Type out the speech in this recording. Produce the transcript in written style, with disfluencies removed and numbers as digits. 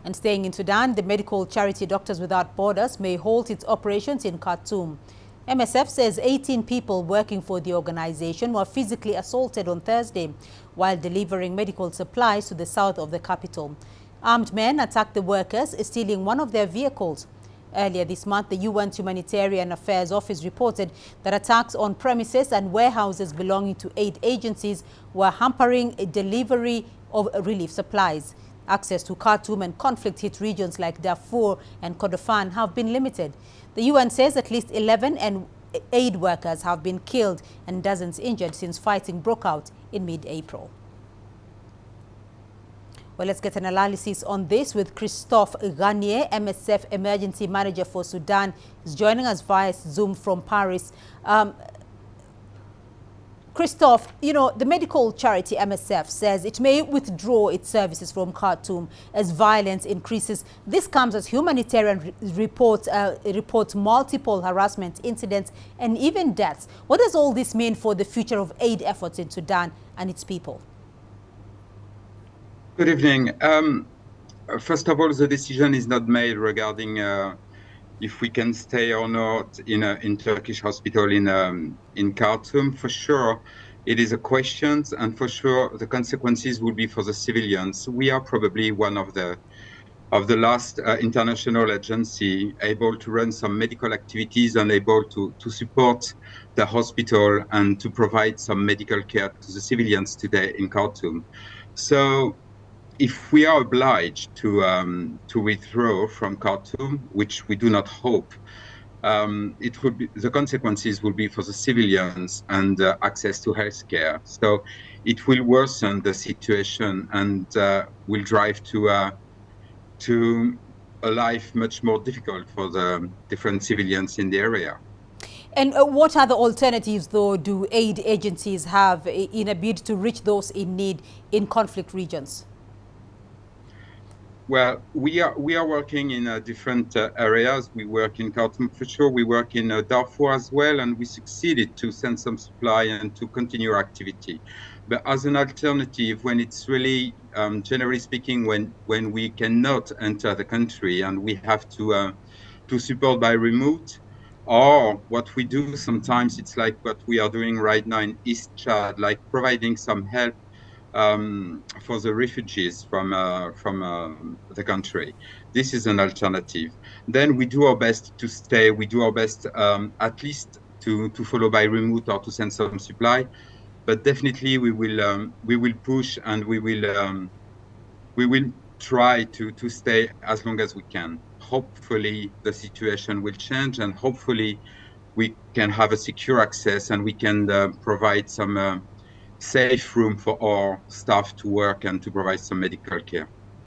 And staying in Sudan, the medical charity Doctors Without Borders may halt its operations in Khartoum. MSF says 18 people working for the organization were physically assaulted on Thursday while delivering medical supplies to the south of the capital. Armed men attacked the workers, stealing one of their vehicles. Earlier this month, the UN's Humanitarian Affairs Office reported that attacks on premises and warehouses belonging to aid agencies were hampering a delivery of relief supplies. Access to Khartoum and conflict-hit regions like Darfur and Kordofan have been limited. The UN says at least 11 aid workers have been killed and dozens injured since fighting broke out in mid-April. Well, let's get an analysis on this with Christophe Garnier, MSF Emergency Manager for Sudan. He's joining us via Zoom from Paris. Christophe, the medical charity MSF says it may withdraw its services from Khartoum as violence increases. This comes as Humanitarian reports multiple harassment incidents and even deaths. What does all this mean for the future of aid efforts in Sudan and its people? Good evening. First of all, the decision is not made regarding if we can stay or not in Turkish hospital in Khartoum. For sure, it is a question, and for sure the consequences will be for the civilians. We are probably one of the last international agency able to run some medical activities and able to support the hospital and to provide some medical care to the civilians today in Khartoum. So if we are obliged to withdraw from Khartoum, which we do not hope, it would be, the consequences will be for the civilians and access to healthcare. So it will worsen the situation and will drive to a life much more difficult for the different civilians in the area. And what other alternatives, though, do aid agencies have in a bid to reach those in need in conflict regions? Well, we are working in different areas. We work in Khartoum for sure. We work in Darfur as well, and we succeeded to send some supply and to continue our activity. But as an alternative, when it's really, generally speaking, when we cannot enter the country and we have to support by remote, or what we do sometimes, it's like what we are doing right now in East Chad, like providing some help for the refugees from the country. This is an alternative. Then we do our best to stay. We do our best at least to follow by remote or to send some supply. But definitely we will push and we will try to stay as long as we can. Hopefully the situation will change and hopefully we can have a secure access and we can provide some safe room for our staff to work and to provide some medical care.